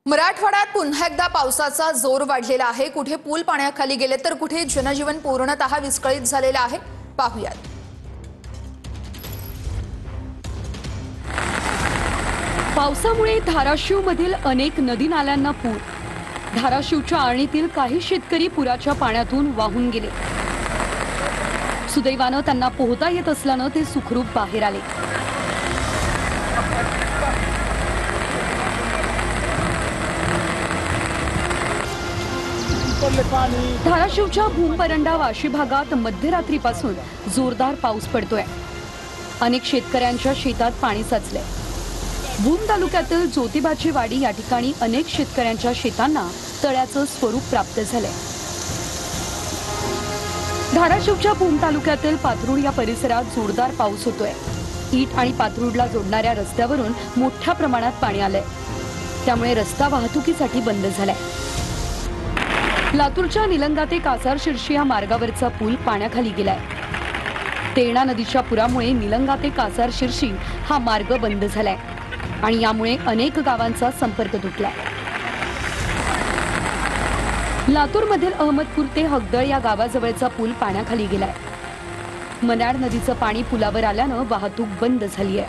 मराठवाड्यात पुन्हा एकदा पावसाचा जोर वाढलेला आहे। कुठे पूल पाण्याखाली गेले तर कुठे जनजीवन पूर्णतः विस्कळीत झालेले आहे। पाहूयात। पावसामुळे धाराशिवमधील अनेक नदी नाल्यांना पूर। धाराशिवच्या आळणीतील काही शेतकरी पुराच्या पाण्यातून वाहून गेले। सुदैवाने त्यांना पोहता येत असल्याने ते सुखरूप बाहेर आले। धाराशिवच्या भूमपरंडा वाशी भागात मध्यरात्रीपासून जोरदार पाऊस पडतोय। अनेक शेतकऱ्यांच्या शेतात पाणी साचले। भूम तालुक्यातील ज्योतिबाची वाडी या ठिकाणी अनेक शेतकऱ्यांच्या शेतांना तळ्याचं स्वरूप प्राप्त झाले। धाराशिवच्या भूम तालुक्यातील पाथरुड या परिसरात जोरदार पाऊस होतोय। ईट आणि पाथरुडला जोडणाऱ्या रस्त्यावरून मोठ्या प्रमाणात पाणी आलंय, त्यामुळे रस्ता वाहतुकीसाठी बंद झालाय। लातूरच्या निलंगा ते कासार शिर्शी या मार्गावरचा पूल पाण्याखाली गेलाय। तेरणा नदीच्या पुरामुळे निलंगा ते कासार शिर्शी हा मार्ग बंद झालाय आणि यामुळे अनेक गावांचा संपर्क तुटलाय। लातूरमधील अहमदपूर ते हगदळ या गावाजवळचा पूल पाण्याखाली गेलाय। मनाड नदीचं पाणी पुलावर आल्यानं वाहतूक बंद झाली आहे।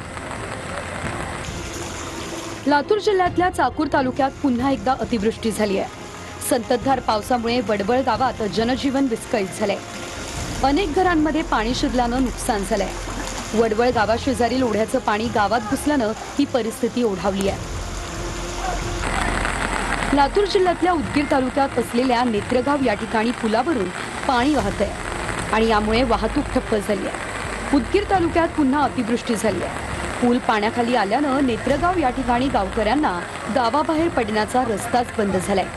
लातूर जिल्ह्यातल्या चाकूर तालुक्यात पुन्हा एकदा अतिवृष्टी झाली आहे। संततधार पावसामुळे वडवळ गावात जनजीवन विस्कळीत झाले। अनेक घरांमध्ये पाणी शिरल्यानं नुकसान झालंय। वडवळ गावाशेजारील ओढ्याचं पाणी गावात घुसल्यानं ही परिस्थिती ओढावली आहे। लातूर जिल्ह्यातल्या उदगीर तालुक्यात असलेल्या नेत्रगाव या ठिकाणी पुलावरून पाणी वाहतंय आणि यामुळे वाहतूक ठप्प झाली आहे। उदगीर तालुक्यात पुन्हा अतिवृष्टी झाली आहे। पूल पाण्याखाली आल्यानं नेत्रगाव या ठिकाणी गावकऱ्यांना गावाबाहेर पडण्याचा रस्ताच बंद झालाय।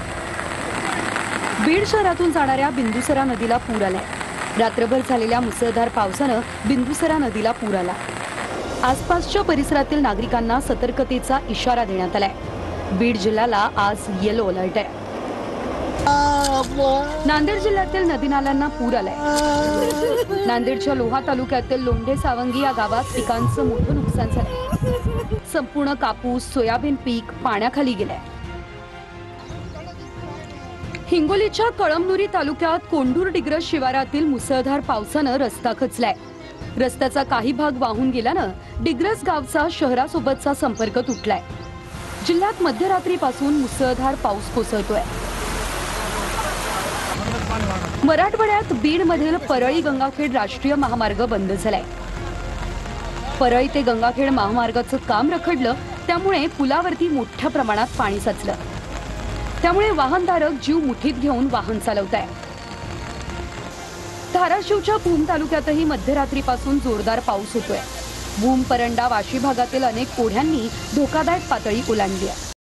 बीड शहरातून जाणाऱ्या बिंदुसरा नदीला पूर आलाय। रात्रभर झालेल्या मुसळधार पावसानं बिंदुसरा नदीला पूर आला। आसपासच्या परिसरातील नागरिकांना सतर्कतेचा इशारा देण्यात आलाय। बीड जिल्ह्याला आज येलो अलर्ट आहे। नांदेड जिल्ह्यातील नदी नाल्यांना पूर आलाय। नांदेडच्या लोहा तालुक्यातील लोंढे सावंगी या गावात पिकांचं मोठं नुकसान झालंय। संपूर्ण कापूस सोयाबीन पीक पाण्याखाली गेलंय। हिंगोलीच्या कळमनुरी तालुक्यात कोंढूर डिग्रस शिवारातील मुसळधार पावसानं रस्ता खचलाय। रस्त्याचा काही भाग वाहून गेल्यानं डिग्रस गावचा शहरासोबतचा संपर्क तुटलाय। जिल्ह्यात मध्यरात्रीपासून मुसळधार पाऊस कोसळतोय। मराठवाड्यात बीडमधील परळी गंगाखेड राष्ट्रीय महामार्ग बंद झालाय। परळी ते गंगाखेड महामार्गाचं काम रखडलं, त्यामुळे पुलावरती मोठ्या प्रमाणात पाणी साचलं। त्यामुळे वाहनधारक जीव मुठीत घेऊन वाहन चालवताय। धाराशिवच्या भूम तालुक्यातही मध्यरात्रीपासून जोरदार पाऊस होतोय। भूम परंडा वाशी भागातील अनेक ओढ्यांनी धोकादायक पातळी ओलांडली आहे।